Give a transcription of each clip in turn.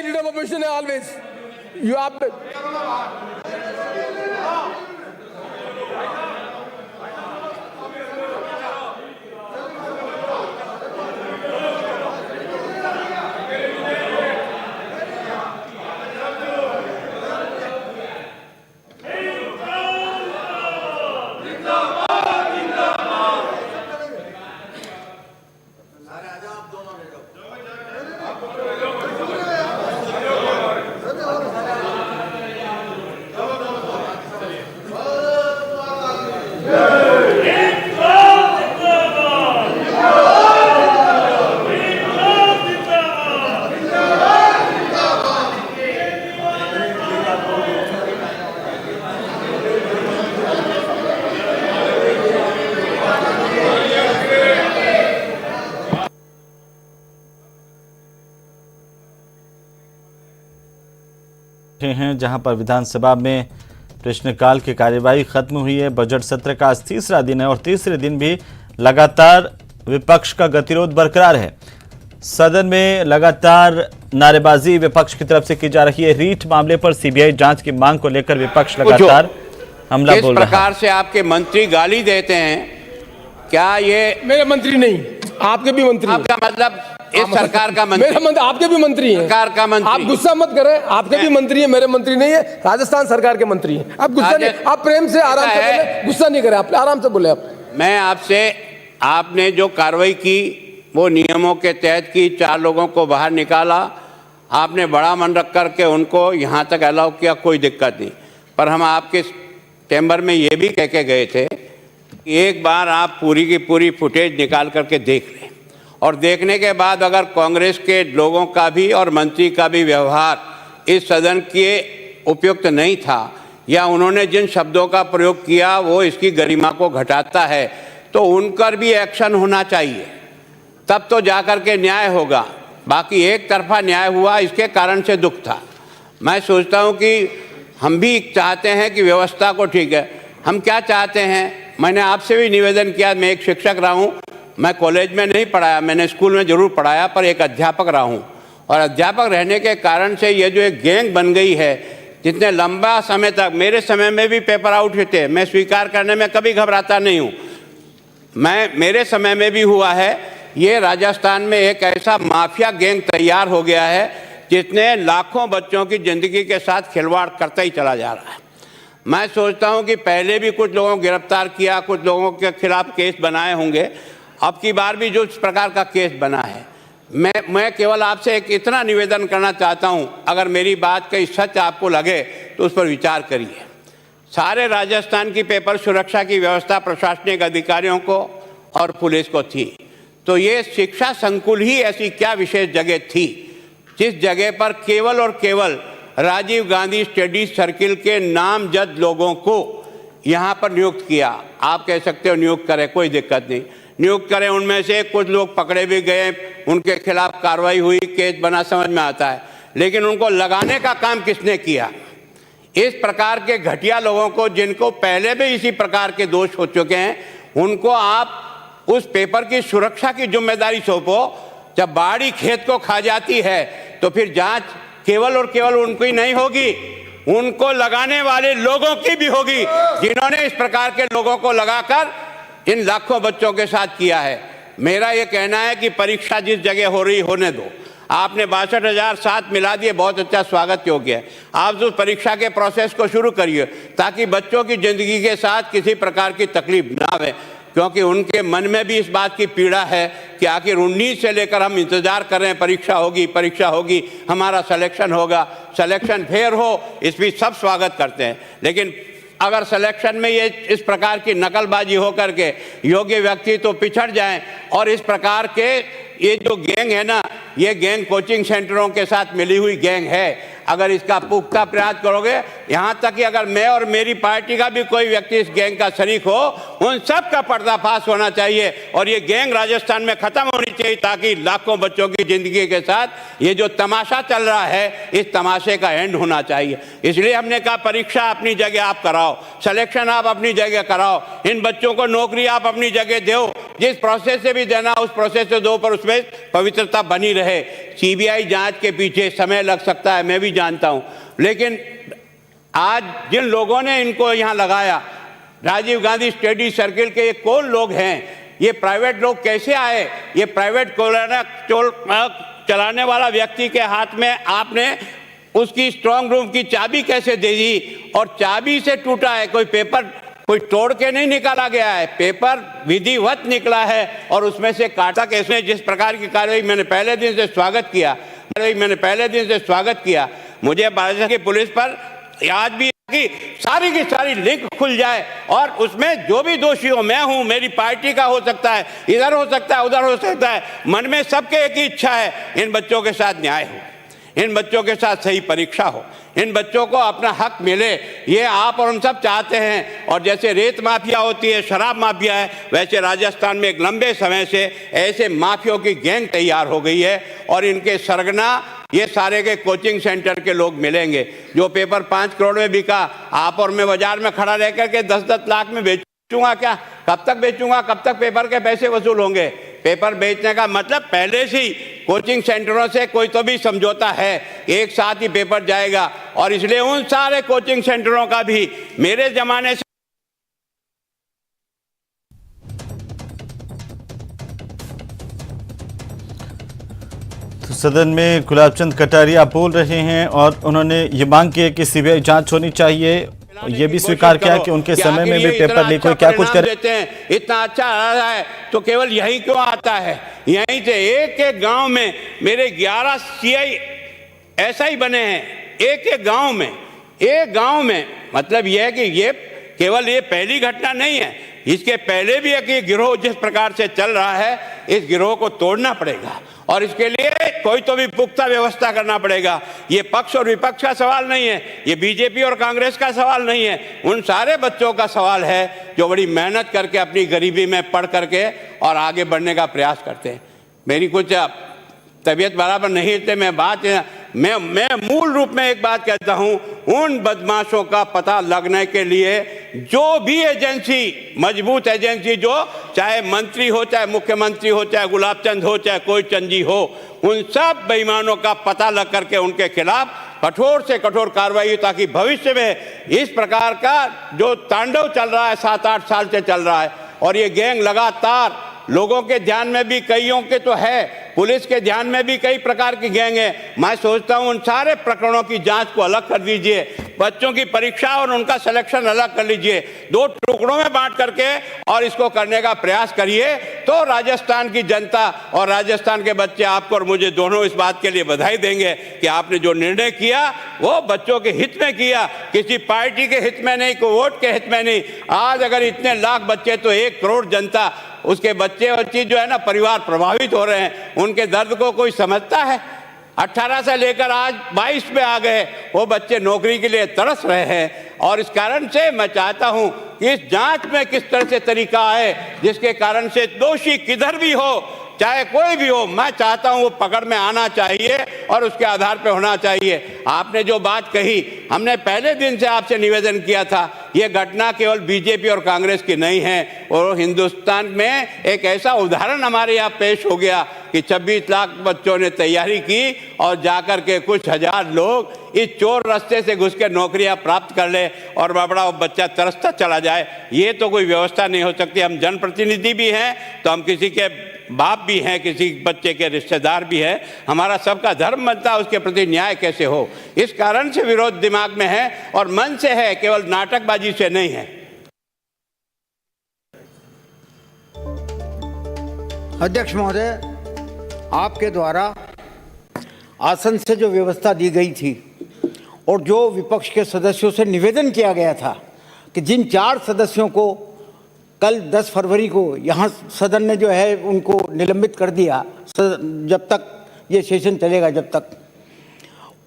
की leader of opposition है always. You आप हैं जहां पर विधानसभा में प्रश्नकाल की कार्यवाही खत्म हुई है। बजट सत्र का आज तीसरा दिन है और तीसरे दिन भी लगातार विपक्ष का गतिरोध बरकरार है। सदन में लगातार नारेबाजी विपक्ष की तरफ से की जा रही है। रीट मामले पर सीबीआई जांच की मांग को लेकर विपक्ष लगातार हमला बोल रहा है। किस प्रकार से आपके मंत्री गाली देते हैं, क्या ये मेरे मंत्री नहीं, आपके भी मंत्री, आपका मतलब इस सरकार का मंत्री? मेरे मंत्री, आपके भी मंत्री हैं। सरकार का मंत्री। आप गुस्सा मत करें, आपके भी मंत्री हैं, मेरे मंत्री नहीं है, राजस्थान सरकार के मंत्री हैं। आप गुस्सा नहीं, आप प्रेम से आराम से बोले, गुस्सा नहीं करें, आप आराम से बोले। आप मैं आपसे, आपने जो कार्रवाई की वो नियमों के तहत की, 4 लोगों को बाहर निकाला, आपने बड़ा मन रख करके उनको यहाँ तक अलाउ किया, कोई दिक्कत नहीं। पर हम आपके चैम्बर में ये भी कह के गए थे कि एक बार आप पूरी की पूरी फुटेज निकाल करके देख लें, और देखने के बाद अगर कांग्रेस के लोगों का भी और मंत्री का भी व्यवहार इस सदन के उपयुक्त नहीं था, या उन्होंने जिन शब्दों का प्रयोग किया वो इसकी गरिमा को घटाता है, तो उन पर भी एक्शन होना चाहिए, तब तो जाकर के न्याय होगा। बाकी एक तरफा न्याय हुआ, इसके कारण से दुख था। मैं सोचता हूँ कि हम भी चाहते हैं कि व्यवस्था को ठीक है। हम क्या चाहते हैं, मैंने आपसे भी निवेदन किया, मैं एक शिक्षक रहा हूँ, मैं कॉलेज में नहीं पढ़ाया, मैंने स्कूल में ज़रूर पढ़ाया, पर एक अध्यापक रहा हूँ, और अध्यापक रहने के कारण से ये जो एक गैंग बन गई है, जितने लंबा समय तक, मेरे समय में भी पेपर आउट होते, मैं स्वीकार करने में कभी घबराता नहीं हूँ, मेरे समय में भी हुआ है। ये राजस्थान में एक ऐसा माफिया गैंग तैयार हो गया है जिसने लाखों बच्चों की ज़िंदगी के साथ खिलवाड़ करता ही चला जा रहा है। मैं सोचता हूँ कि पहले भी कुछ लोगों को गिरफ्तार किया, कुछ लोगों के खिलाफ केस बनाए होंगे, अब की बार भी जो इस प्रकार का केस बना है, मैं केवल आपसे एक इतना निवेदन करना चाहता हूं, अगर मेरी बात कहीं सच आपको लगे तो उस पर विचार करिए। सारे राजस्थान की पेपर सुरक्षा की व्यवस्था प्रशासनिक अधिकारियों को और पुलिस को थी, तो ये शिक्षा संकुल ही ऐसी क्या विशेष जगह थी जिस जगह पर केवल और केवल राजीव गांधी स्टडी सर्किल के नामजद लोगों को यहाँ पर नियुक्त किया। आप कह सकते हो नियुक्त करें, कोई दिक्कत नहीं, नियुक्त करें, उनमें से कुछ लोग पकड़े भी गए, उनके खिलाफ कार्रवाई हुई, केस बना, समझ में आता है, लेकिन उनको लगाने का काम किसने किया? इस प्रकार के घटिया लोगों को, जिनको पहले भी इसी प्रकार के दोष हो चुके हैं, उनको आप उस पेपर की सुरक्षा की जिम्मेदारी सौंपो। जब बाड़ी खेत को खा जाती है तो फिर जांच केवल और केवल उनको ही नहीं होगी, उनको लगाने वाले लोगों की भी होगी, जिन्होंने इस प्रकार के लोगों को लगाकर इन लाखों बच्चों के साथ किया है। मेरा ये कहना है कि परीक्षा जिस जगह हो रही होने दो। आपने 62,007 मिला दिए, बहुत अच्छा, स्वागत योग्य है। आप उस परीक्षा के प्रोसेस को शुरू करिए ताकि बच्चों की ज़िंदगी के साथ किसी प्रकार की तकलीफ ना आवे, क्योंकि उनके मन में भी इस बात की पीड़ा है कि आखिर 19 से लेकर हम इंतज़ार कर रहे हैं, परीक्षा होगी, हमारा सिलेक्शन होगा, सिलेक्शन फेयर हो, इस भी सब स्वागत करते हैं, लेकिन अगर सिलेक्शन में ये इस प्रकार की नकलबाजी हो करके योग्य व्यक्ति तो पिछड़ जाएं, और इस प्रकार के ये जो गैंग है ना, ये गैंग कोचिंग सेंटरों के साथ मिली हुई गैंग है। अगर इसका पुख्ता प्रयास करोगे, यहाँ तक कि अगर मैं और मेरी पार्टी का भी कोई व्यक्ति इस गैंग का शरीक हो, उन सब का पर्दाफाश होना चाहिए और ये गैंग राजस्थान में खत्म होनी चाहिए, ताकि लाखों बच्चों की जिंदगी के साथ ये जो तमाशा चल रहा है, इस तमाशे का एंड होना चाहिए। इसलिए हमने कहा परीक्षा अपनी जगह आप कराओ, सिलेक्शन आप अपनी जगह कराओ, इन बच्चों को नौकरी आप अपनी जगह दो, जिस प्रोसेस से भी देना उस प्रोसेस से दो, पर उसमें पवित्रता बनी रहे। सीबीआई जांच के पीछे समय लग सकता है, मैं भी जानता हूं, लेकिन आज जिन लोगों ने इनको यहां लगाया, राजीव गांधी स्टडी सर्किल के ये कौन लोग हैं, ये प्राइवेट लोग कैसे आए, ये प्राइवेट चलाने वाला व्यक्ति के हाथ में आपने उसकी स्ट्रांग रूम की चाबी कैसे दे दी, और चाबी से टूटा है, कोई पेपर कोई तोड़ के नहीं निकाला गया है, पेपर विधिवत निकला है और उसमें से काटा कैसे। जिस प्रकार की कार्रवाई मैंने पहले दिन से स्वागत किया, मुझे बालाजी की पुलिस पर आज भी की सारी लिंक खुल जाए और उसमें जो भी दोषी हो, मैं हूं, मेरी पार्टी का हो सकता है, इधर हो सकता है, उधर हो सकता है, मन में सबके एक ही इच्छा है, इन बच्चों के साथ न्याय हो, इन बच्चों के साथ सही परीक्षा हो, इन बच्चों को अपना हक मिले, ये आप और हम सब चाहते हैं। और जैसे रेत माफिया होती है, शराब माफिया है, वैसे राजस्थान में एक लंबे समय से ऐसे माफियों की गैंग तैयार हो गई है और इनके सरगना ये सारे के कोचिंग सेंटर के लोग मिलेंगे। जो पेपर 5 करोड़ में बिका, आप और मैं बाजार में खड़ा रह करके 10-10 लाख में बेचूंगा क्या? कब तक बेचूंगा? कब तक पेपर के पैसे वसूल होंगे? पेपर बेचने का मतलब पहले से ही कोचिंग सेंटरों से कोई तो भी समझौता है, एक साथ ही पेपर जाएगा। और इसलिए उन सारे कोचिंग सेंटरों का भी मेरे जमाने से सदन में गुलाब चंद कटारिया बोल रहे हैं और उन्होंने ये मांग की है कि सीबीआई जांच होनी चाहिए। ये भी स्वीकार किया कि उनके समय में भी पेपर लीक हुए, क्या कुछ देते हैं। इतना अच्छा आ रहा है तो केवल यही क्यों आता है? यहीं से एक गांव में मेरे 11 सीआई ऐसा ही बने हैं, एक गांव में। मतलब यह है कि ये केवल ये पहली घटना नहीं है, इसके पहले भी एक गिरोह जिस प्रकार से चल रहा है, इस गिरोह को तोड़ना पड़ेगा और इसके लिए कोई तो भी पुख्ता व्यवस्था करना पड़ेगा। ये पक्ष और विपक्ष का सवाल नहीं है, ये बीजेपी और कांग्रेस का सवाल नहीं है, उन सारे बच्चों का सवाल है जो बड़ी मेहनत करके अपनी गरीबी में पढ़ करके और आगे बढ़ने का प्रयास करते हैं। मेरी कुछ तबीयत बराबर नहीं थे, मैं मूल रूप में एक बात कहता हूं, उन बदमाशों का पता लगने के लिए जो भी एजेंसी, मजबूत एजेंसी, जो चाहे मंत्री हो, चाहे मुख्यमंत्री हो, चाहे गुलाब चंद हो, चाहे कोई चंदी हो, उन सब बेईमानों का पता लग करके उनके खिलाफ कठोर से कठोर कार्रवाई, ताकि भविष्य में इस प्रकार का जो तांडव चल रहा है 7-8 साल से चल रहा है, और ये गैंग लगातार लोगों के ध्यान में भी, कईयों के तो है, पुलिस के ध्यान में भी कई प्रकार की गैंग है। मैं सोचता हूं उन सारे प्रकरणों की जांच को अलग कर दीजिए, बच्चों की परीक्षा और उनका सिलेक्शन अलग कर लीजिए, 2 टुकड़ों में बांट करके और इसको करने का प्रयास करिए, तो राजस्थान की जनता और राजस्थान के बच्चे आपको और मुझे दोनों इस बात के लिए बधाई देंगे कि आपने जो निर्णय किया वो बच्चों के हित में किया, किसी पार्टी के हित में नहीं, कोई वोट के हित में नहीं। आज अगर इतने लाख बच्चे, तो 1 करोड़ जनता, उसके बच्चे बच्ची जो है ना, परिवार प्रभावित हो रहे हैं, उनके दर्द को कोई समझता है? 18 से लेकर आज 22 में आ गए, वो बच्चे नौकरी के लिए तरस रहे हैं। और इस कारण से मैं चाहता हूं कि इस जांच में किस तरह से तरीका आए जिसके कारण से दोषी किधर भी हो, चाहे कोई भी हो, मैं चाहता हूं वो पकड़ में आना चाहिए और उसके आधार पर होना चाहिए। आपने जो बात कही, हमने पहले दिन से आपसे निवेदन किया था, ये घटना केवल बीजेपी और कांग्रेस की नहीं है, और हिंदुस्तान में एक ऐसा उदाहरण हमारे यहाँ पेश हो गया कि 26 लाख बच्चों ने तैयारी की और जाकर के कुछ हजार लोग इस चोर रास्ते से घुस के नौकरियां प्राप्त कर ले और बड़ा वो बच्चा तरसता चला जाए। ये तो कोई व्यवस्था नहीं हो सकती। हम जनप्रतिनिधि भी हैं, तो हम किसी के बाप भी हैं, किसी बच्चे के रिश्तेदार भी हैं, हमारा सबका धर्म बनता है उसके प्रति न्याय कैसे हो। इस कारण से विरोध दिमाग में है और मन से है, केवल नाटकबाजी से नहीं है। अध्यक्ष महोदय, आपके द्वारा आसन से जो व्यवस्था दी गई थी और जो विपक्ष के सदस्यों से निवेदन किया गया था कि जिन 4 सदस्यों को कल 10 फरवरी को यहाँ सदन ने जो है उनको निलंबित कर दिया, जब तक ये सेशन चलेगा, जब तक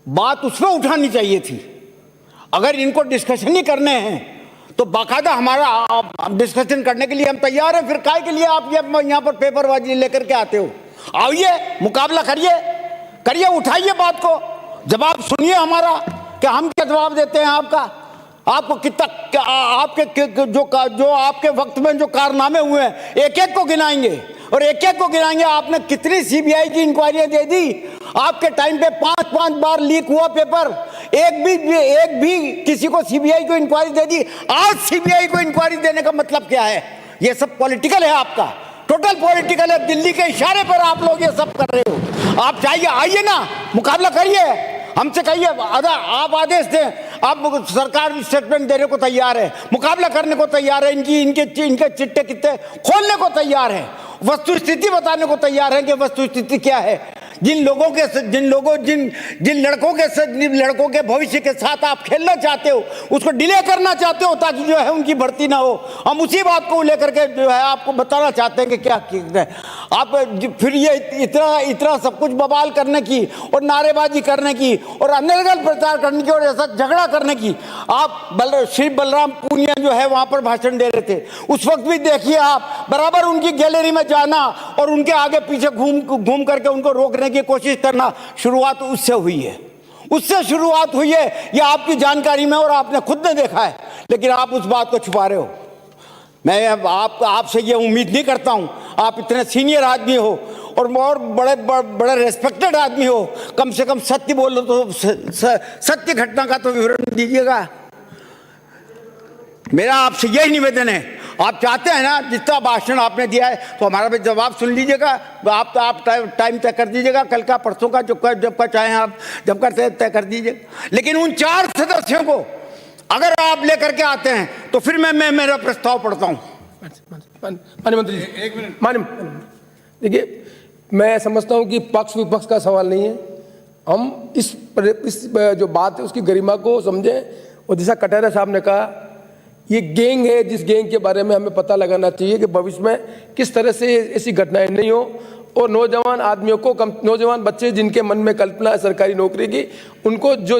बात उसमें उठानी चाहिए थी। अगर इनको डिस्कशन ही करने हैं तो बाकायदा हमारा डिस्कशन करने के लिए हम तैयार हैं। फिर काय के लिए आप यहाँ पर पेपरबाजी लेकर के आते हो? आइए, मुकाबला करिए, उठाइए बात को, जवाब सुनिए हमारा कि हम क्या जवाब देते हैं आपका? आपको कितना जो आपके वक्त में जो कारनामे हुए हैं एक एक को गिनाएंगे और एक एक को गिनाएंगे। आपने कितनी सीबीआई की इंक्वायरियां दे दी? आपके टाइम पे 5-5 बार लीक हुआ पेपर, एक भी किसी को सीबीआई को इंक्वायरी दे दी। आज सीबीआई को इंक्वायरी देने का मतलब क्या है? ये सब पॉलिटिकल है, आपका टोटल पॉलिटिकल है। दिल्ली के इशारे पर आप लोग ये सब कर रहे हो। आप चाहिए आइए ना, मुकाबला करिए, हमसे कहिए, आप आदेश दें। आप सरकार स्टेटमेंट देने को तैयार है, मुकाबला करने को तैयार है, इनके चिट्टे कितने खोलने को तैयार है, वस्तु स्थिति बताने को तैयार है कि वस्तु स्थिति क्या है। जिन लड़कों के भविष्य के साथ आप खेलना चाहते हो, उसको डिले करना चाहते हो ताकि जो है उनकी भर्ती ना हो, हम उसी बात को लेकर के जो है आपको बताना चाहते हैं कि क्या आप फिर ये इतना सब कुछ बवाल करने की और नारेबाजी करने की और अनर्गल प्रचार करने की और ऐसा झगड़ा करने की। आप श्री बलराम पूनिया जो है वहां पर भाषण दे रहे थे, उस वक्त भी देखिए आप बराबर उनकी गैलरी में जाना और उनके आगे पीछे घूम करके उनको रोकने की कोशिश करना, शुरुआत उससे हुई है, ये आपकी जानकारी में और आपने खुद ने देखा है, लेकिन आप उस बात को छुपा रहे हो। मैं आपसे ये उम्मीद नहीं करता हूं, आप इतने सीनियर आदमी हो और बड़े रेस्पेक्टेड आदमी हो, कम से कम सत्य बोलो तो सत्य घटना का तो विवरण दीजिएगा। मेरा आपसे यही निवेदन है। आप चाहते हैं ना जितना भाषण आपने दिया है तो हमारा भी जवाब सुन लीजिएगा। आप टाइम तय कर दीजिएगा, कल का परसों का जब का चाहें आप जब का तय कर दीजिएगा। लेकिन उन 4 सदस्यों को अगर आप लेकर के आते हैं तो फिर मैं मेरा प्रस्ताव पढ़ता हूं। माननीय मंत्री जी, एक मिनट। माननीय, देखिए मैं समझता हूं कि पक्ष विपक्ष का सवाल नहीं है। हम इस जो बात है उसकी गरिमा को समझें। और जैसा कटारिया साहब ने कहा, ये गैंग है, जिस गैंग के बारे में हमें पता लगाना चाहिए कि भविष्य में किस तरह से ऐसी घटनाएं नहीं हो और नौजवान आदमियों को, नौजवान बच्चे जिनके मन में कल्पना है सरकारी नौकरी की, उनको जो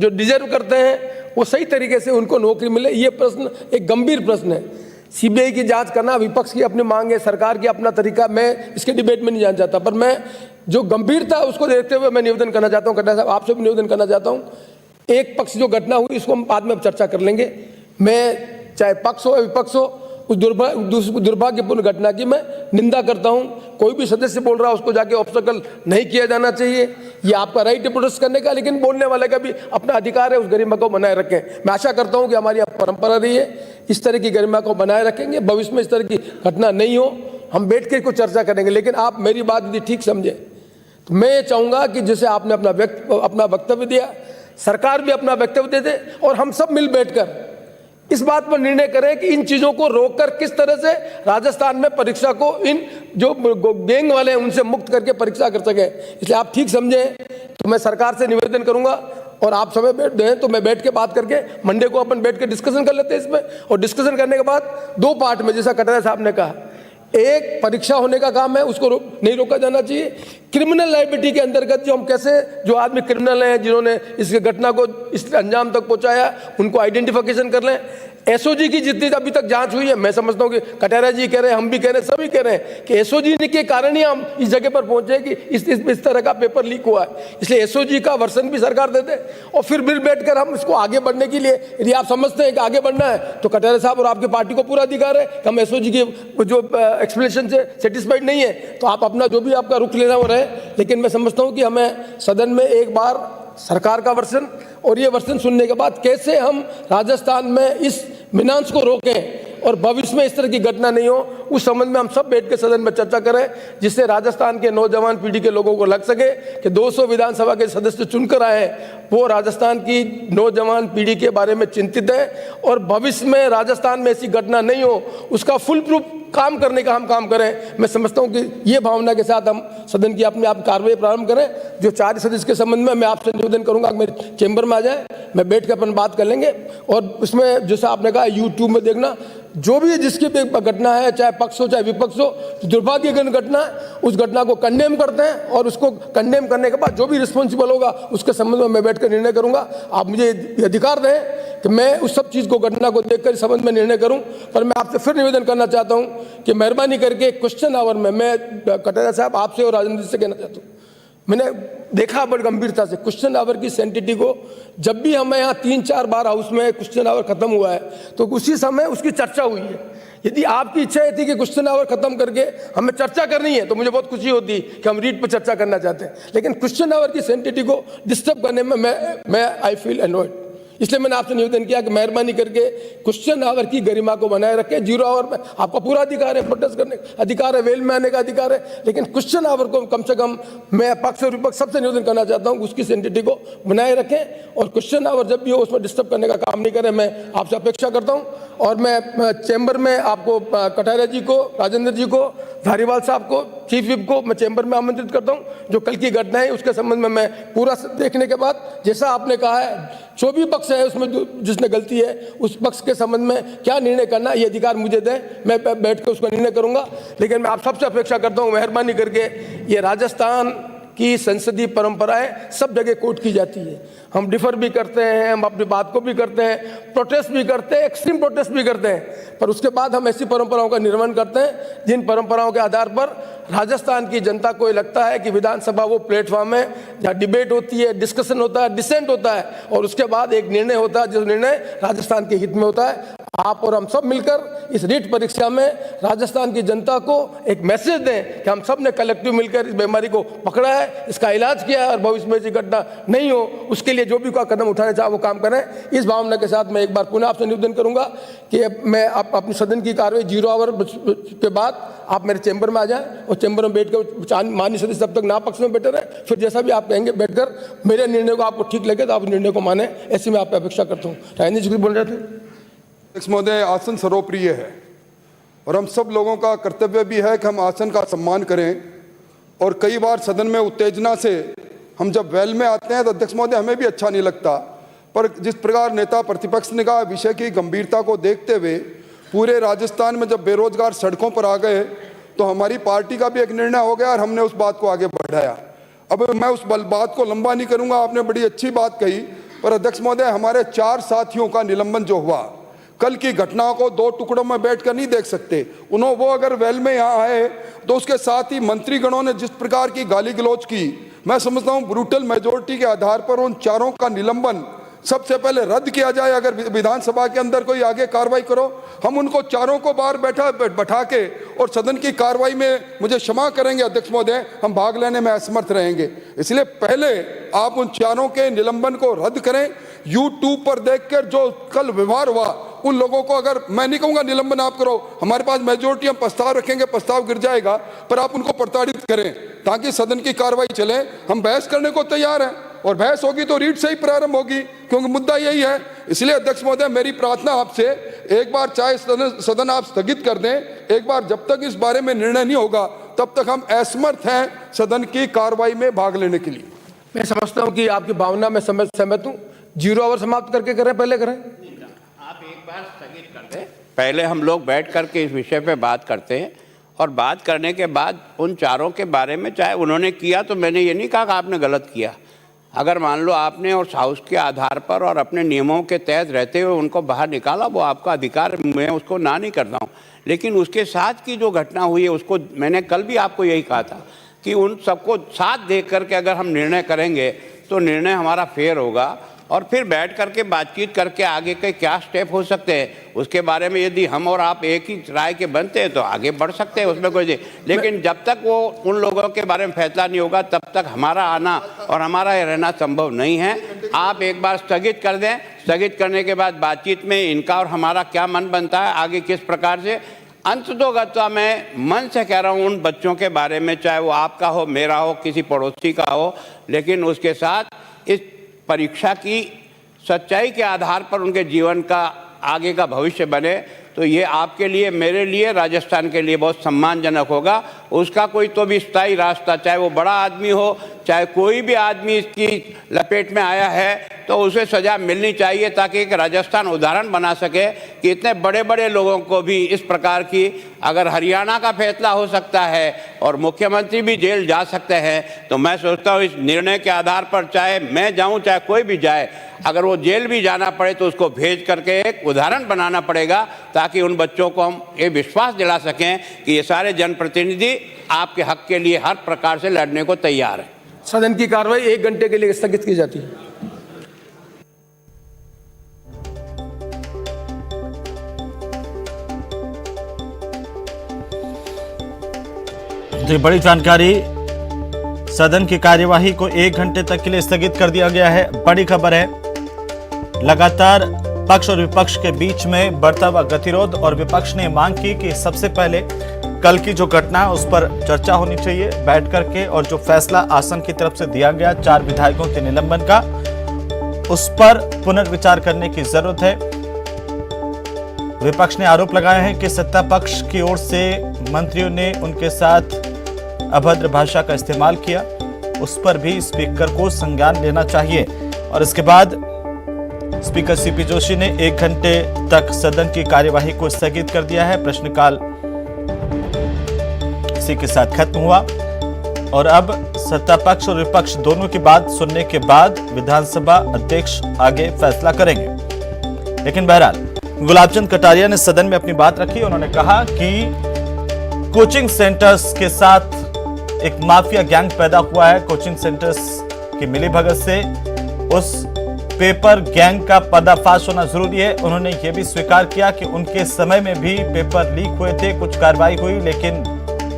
डिजर्व करते हैं वो सही तरीके से उनको नौकरी मिले। ये प्रश्न एक गंभीर प्रश्न है। सीबीआई की जांच करना विपक्ष की अपनी मांग है, सरकार की अपना तरीका, मैं इसके डिबेट में नहीं जाना चाहता, पर मैं जो गंभीरता उसको देखते हुए मैं निवेदन करना चाहता हूँ, कटारिया साहब आपसे भी निवेदन करना चाहता हूँ। एक पक्ष जो घटना हुई इसको हम बाद में चर्चा कर लेंगे। मैं चाहे पक्ष हो या विपक्ष हो, उस दुर्भाग्यपूर्ण घटना की मैं निंदा करता हूं। कोई भी सदस्य बोल रहा है उसको जाके ऑब्स्टेकल नहीं किया जाना चाहिए, ये आपका राइट है प्रोटेस्ट करने का, लेकिन बोलने वाले का भी अपना अधिकार है, उस गरिमा को बनाए रखें। मैं आशा करता हूं कि हमारी परंपरा रही है, इस तरह की गरिमा को बनाए रखेंगे, भविष्य में इस तरह की घटना नहीं हो, हम बैठ कर कुछ चर्चा करेंगे। लेकिन आप मेरी बात यदि ठीक समझे तो मैं चाहूंगा कि जैसे आपने अपना वक्तव्य दिया, सरकार भी अपना वक्तव्य दे दे और हम सब मिल बैठकर इस बात पर निर्णय करें कि इन चीजों को रोककर किस तरह से राजस्थान में परीक्षा को इन जो गैंग वाले हैं उनसे मुक्त करके परीक्षा कर सके। इसलिए आप ठीक समझें तो मैं सरकार से निवेदन करूंगा और आप समय बैठ दें तो मैं बैठ के बात करके मंडे को अपन बैठ के डिस्कशन कर लेते हैं इसमें। और डिस्कशन करने के बाद 2 पार्ट में, जैसा कटारिया साहब ने कहा, एक परीक्षा होने का काम है, उसको नहीं रोका जाना चाहिए। क्रिमिनल लाइबिलिटी के अंतर्गत जो हम कैसे, जो आदमी क्रिमिनल हैं जिन्होंने इस घटना को इस अंजाम तक पहुंचाया, उनको आइडेंटिफिकेशन कर लें। एसओजी की जितनी अभी तक जांच हुई है, मैं समझता हूं कि कटारिया जी कह रहे हैं, हम भी कह रहे हैं, सभी कह रहे हैं कि एसओजी के कारण ही हम इस जगह पर पहुंचे कि इस तरह का पेपर लीक हुआ है। इसलिए एसओजी का वर्सन भी सरकार दे दे और फिर बैठकर हम इसको आगे बढ़ने के लिए, यदि आप समझते हैं कि आगे बढ़ना है तो कटारिया साहब और आपकी पार्टी को पूरा अधिकार है कि हम एसओजी की जो एक्सप्लेनेशन से सेटिस्फाइड नहीं है तो आप अपना जो भी आपका रुख लेना वो रहे। लेकिन मैं समझता हूं कि हमें सदन में एक बार सरकार का वर्षन और ये वर्षन सुनने के बाद कैसे हम राजस्थान में इस मीनांस को रोकें और भविष्य में इस तरह की घटना नहीं हो, उस संबंध में हम सब बैठ के सदन में चर्चा करें, जिससे राजस्थान के नौजवान पीढ़ी के लोगों को लग सके कि 200 विधानसभा के सदस्य चुनकर आए वो राजस्थान की नौजवान पीढ़ी के बारे में चिंतित है और भविष्य में राजस्थान में ऐसी घटना नहीं हो, उसका फुल प्रूफ काम करने का हम काम करें। मैं समझता हूं कि ये भावना के साथ हम सदन की अपने आप कार्रवाई प्रारंभ करें। जो 4 सदस्य के संबंध में मैं आपसे निवेदन करूंगा कि मेरे चेंबर में आ जाए, मैं बैठ कर अपन बात कर लेंगे। और उसमें जैसा आपने कहा यूट्यूब में देखना, जो भी जिसकी भी घटना है, चाहे पक्ष हो चाहे विपक्ष हो, दुर्भाग्यजनक घटना है, उस घटना को कंडेम करते हैं और उसको कंडेम करने के बाद जो भी रिस्पॉन्सिबल होगा उसके संबंध में मैं बैठकर निर्णय करूंगा। आप मुझे अधिकार दें कि मैं उस सब चीज़ को, घटना को देखकर इस संबंध में निर्णय करूं। पर मैं आपसे फिर निवेदन करना चाहता हूं कि मेहरबानी करके क्वेश्चन आवर में मैं कटारिया साहब आपसे और राजेंद्र जी से कहना चाहता हूं मैंने देखा बड़ी गंभीरता से क्वेश्चन आवर की सेंटिटी को। जब भी हमें यहाँ 3-4 बार हाउस में क्वेश्चन आवर खत्म हुआ है तो उसी समय उसकी चर्चा हुई है। यदि आपकी इच्छा ये थी कि क्वेश्चन आवर खत्म करके हमें चर्चा करनी है तो मुझे बहुत खुशी होती कि हम रीट पर चर्चा करना चाहते हैं, लेकिन क्वेश्चन आवर की सेंटिटी को डिस्टर्ब करने में मैं आई फील अनॉयड। इसलिए मैंने आपसे निवेदन किया कि मेहरबानी करके क्वेश्चन आवर की गरिमा को बनाए रखें। 0 आवर में आपका पूरा अधिकार है, प्रोटेस्ट करने का अधिकार है, वेल में आने का अधिकार है, लेकिन क्वेश्चन आवर को कम से कम मैं पक्ष और विपक्ष सबसे निवेदन करना चाहता हूं कि उसकी सेंटिटी को बनाए रखें और क्वेश्चन आवर जब भी हो उसमें डिस्टर्ब करने का काम नहीं करें। मैं आपसे अपेक्षा करता हूँ और मैं चैम्बर में आपको कटारिया जी को, राजेंद्र जी को, धारीवाल साहब को, चीफ विप को मैं चैम्बर में आमंत्रित करता हूं। जो कल की घटना है उसके संबंध में मैं पूरा देखने के बाद, जैसा आपने कहा है जो भी पक्ष है उसमें जिसने गलती है उस पक्ष के संबंध में क्या निर्णय करना ये अधिकार मुझे दें, मैं बैठ कर उसका निर्णय करूंगा। लेकिन मैं आप सबसे अपेक्षा करता हूं मेहरबानी करके, ये राजस्थान की संसदीय परंपराएं सब जगह कोर्ट की जाती है। हम डिफर भी करते हैं, हम अपनी बात को भी करते हैं, प्रोटेस्ट भी करते हैं, एक्सट्रीम प्रोटेस्ट भी करते हैं, पर उसके बाद हम ऐसी परंपराओं का निर्माण करते हैं जिन परंपराओं के आधार पर राजस्थान की जनता को ये लगता है कि विधानसभा वो प्लेटफॉर्म है जहाँ डिबेट होती है, डिस्कशन होता है, डिसेंट होता है और उसके बाद एक निर्णय होता है जो निर्णय राजस्थान के हित में होता है। आप और हम सब मिलकर इस रीट परीक्षा में राजस्थान की जनता को एक मैसेज दें कि हम सब ने कलेक्टिव मिलकर इस बीमारी को पकड़ा है, इसका इलाज किया है और भविष्य में ऐसी घटना नहीं हो उसके लिए जो भी कोई कदम उठाने चाहे वो काम करें। इस भावना के साथ मैं एक बार पुनः आपसे निवेदन करूंगा कि मैं आप अपनी सदन की कार्रवाई 0 आवर के बाद आप मेरे चैम्बर में आ जाएं और चैम्बर में बैठकर माननीय सदस्य तब तक ना पक्ष में बैठे रहे, फिर जैसा भी आप कहेंगे बैठकर मेरे निर्णय को आपको ठीक लगे तो आप निर्णय को माने, ऐसी मैं आपकी अपेक्षा करता हूँ। राजेंद्र जी बोल रहे थे। अध्यक्ष महोदय, आसन सर्वप्रिय है और हम सब लोगों का कर्तव्य भी है कि हम आसन का सम्मान करें और कई बार सदन में उत्तेजना से हम जब वेल में आते हैं तो अध्यक्ष महोदय हमें भी अच्छा नहीं लगता, पर जिस प्रकार नेता प्रतिपक्ष ने कहा विषय की गंभीरता को देखते हुए पूरे राजस्थान में जब बेरोजगार सड़कों पर आ गए तो हमारी पार्टी का भी एक निर्णय हो गया और हमने उस बात को आगे बढ़ाया। अब मैं उस बात को लंबा नहीं करूंगा, आपने बड़ी अच्छी बात कही, पर अध्यक्ष महोदय हमारे 4 साथियों का निलंबन जो हुआ, कल की घटनाओं को 2 टुकड़ों में बैठकर नहीं देख सकते। वो अगर वेल में यहाँ आए तो उसके साथ ही मंत्रीगणों ने जिस प्रकार की गाली गलौज की, मैं समझता हूँ ब्रूटल मेजोरिटी के आधार पर उन 4 का निलंबन सबसे पहले रद्द किया जाए। अगर विधानसभा के अंदर कोई आगे कार्रवाई करो, हम उनको 4 को बाहर बैठा के और सदन की कार्रवाई में, मुझे क्षमा करेंगे अध्यक्ष महोदय, हम भाग लेने में असमर्थ रहेंगे। इसलिए पहले आप उन 4 के निलंबन को रद्द करें। YouTube पर देखकर जो कल व्यवहार हुआ उन लोगों को, अगर मैं नहीं कहूंगा निलंबन आप करो, हमारे पास मेजोरिटी, हम प्रस्ताव रखेंगे, प्रस्ताव गिर जाएगा, पर आप उनको प्रताड़ित करें ताकि सदन की कार्रवाई चले। हम बहस करने को तैयार हैं और बहस होगी तो रीट से ही प्रारंभ होगी क्योंकि मुद्दा यही है। इसलिए अध्यक्ष महोदय मेरी प्रार्थना आपसे, एक बार चाहे सदन आप स्थगित कर दें, एक बार जब तक इस बारे में निर्णय नहीं होगा तब तक हम असमर्थ हैं सदन की कार्रवाई में भाग लेने के लिए। मैं समझता हूं कि आपकी भावना में सहमत हूं। 0 आवर समाप्त करके करें, पहले करें। आप एक बार स्थगित कर दें, पहले हम लोग बैठ करके इस विषय पे बात करते हैं और बात करने के बाद उन 4 के बारे में, चाहे उन्होंने किया तो मैंने ये नहीं कहा कि आपने गलत किया। अगर मान लो आपने उस हाउस के आधार पर और अपने नियमों के तहत रहते हुए उनको बाहर निकाला, वो आपका अधिकार, मैं उसको ना नहीं करता हूँ, लेकिन उसके साथ की जो घटना हुई है उसको मैंने कल भी आपको यही कहा था कि उन सबको साथ देख करके अगर हम निर्णय करेंगे तो निर्णय हमारा फेयर होगा और फिर बैठ करके बातचीत करके आगे के क्या स्टेप हो सकते हैं उसके बारे में यदि हम और आप एक ही राय के बनते हैं तो आगे बढ़ सकते हैं, उसमें कोई नहीं। लेकिन जब तक वो उन लोगों के बारे में फैसला नहीं होगा तब तक हमारा आना और हमारा रहना संभव नहीं है। आप एक बार स्थगित कर दें, स्थगित करने के बाद बातचीत में इनका और हमारा क्या मन बनता है आगे किस प्रकार से। अंततोगत्वा मैं मन से कह रहा हूँ उन बच्चों के बारे में, चाहे वो आपका हो, मेरा हो, किसी पड़ोसी का हो, लेकिन उसके साथ इस परीक्षा की सच्चाई के आधार पर उनके जीवन का आगे का भविष्य बने तो ये आपके लिए, मेरे लिए, राजस्थान के लिए बहुत सम्मानजनक होगा। उसका कोई तो भी स्थायी रास्ता, चाहे वो बड़ा आदमी हो, चाहे कोई भी आदमी इसकी लपेट में आया है, तो उसे सज़ा मिलनी चाहिए ताकि एक राजस्थान उदाहरण बना सके कि इतने बड़े बड़े लोगों को भी इस प्रकार की, अगर हरियाणा का फैसला हो सकता है और मुख्यमंत्री भी जेल जा सकते हैं, तो मैं सोचता हूँ इस निर्णय के आधार पर चाहे मैं जाऊँ चाहे कोई भी जाए, अगर वो जेल भी जाना पड़े तो उसको भेज करके एक उदाहरण बनाना पड़ेगा ताकि उन बच्चों को हम ये विश्वास दिला सकें कि ये सारे जनप्रतिनिधि आपके हक के लिए हर प्रकार से लड़ने को तैयार हैं। सदन की कार्रवाई 1 घंटे के लिए स्थगित की जाती है। तो बड़ी जानकारी, सदन की कार्यवाही को 1 घंटे तक के लिए स्थगित कर दिया गया है। बड़ी खबर है, लगातार पक्ष और विपक्ष के बीच में बढ़ता हुआ गतिरोध और विपक्ष ने मांग की कि सबसे पहले कल की जो घटना है उस पर चर्चा होनी चाहिए बैठ करके, और जो फैसला आसन की तरफ से दिया गया 4 विधायकों के निलंबन का, उस पर पुनर्विचार करने की जरूरत है। विपक्ष ने आरोप लगाया है कि सत्ता पक्ष की ओर से मंत्रियों ने उनके साथ अभद्र भाषा का इस्तेमाल किया, उस पर भी स्पीकर को संज्ञान लेना चाहिए। और इसके बाद स्पीकर सीपी जोशी ने 1 घंटे तक सदन की कार्यवाही को स्थगित कर दिया है। प्रश्नकाल इसी के साथ खत्म हुआ और अब सत्ता पक्ष और विपक्ष दोनों की बात सुनने के बाद विधानसभा अध्यक्ष आगे फैसला करेंगे। लेकिन बहरहाल गुलाबचंद कटारिया ने सदन में अपनी बात रखी। उन्होंने कहा कि कोचिंग सेंटर्स के साथ एक माफिया गैंग पैदा हुआ है। कोचिंग सेंटर्स की मिलीभगत से उस पेपर गैंग का पर्दाफाश होना जरूरी है। उन्होंने यह भी स्वीकार किया कि उनके समय में भी पेपर लीक हुए थे, कुछ कार्रवाई हुई, लेकिन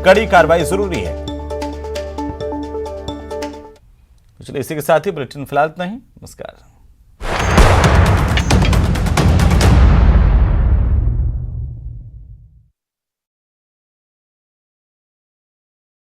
कड़ी कार्रवाई जरूरी है। चलिए इसी के साथ ही बुलेटिन फिलहाल इतना ही। नमस्कार।